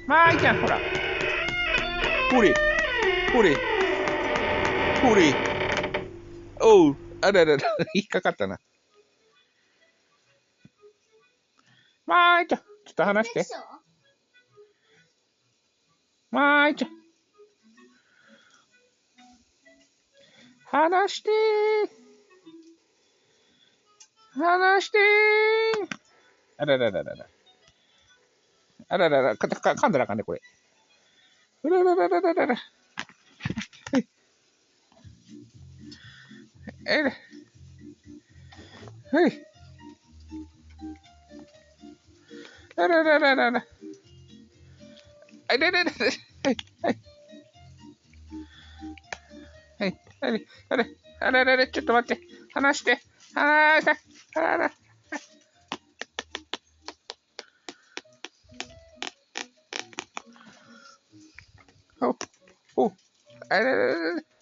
まあいいじゃん、ほら。ほれ、ほれ、ほれ。おう、あららら、引っかかったな。まあいいじゃん、ちょっと話して。まあいいじゃん。話して話してあららららら。あららら、噛んだらあかんね、これ。あららららららら。はい、えら、はい。あららららら。あらららら。はい、はい、はい。あれ、あれ、あららら、ちょっと待って。話して。あら、あらら。お、お、あらららら。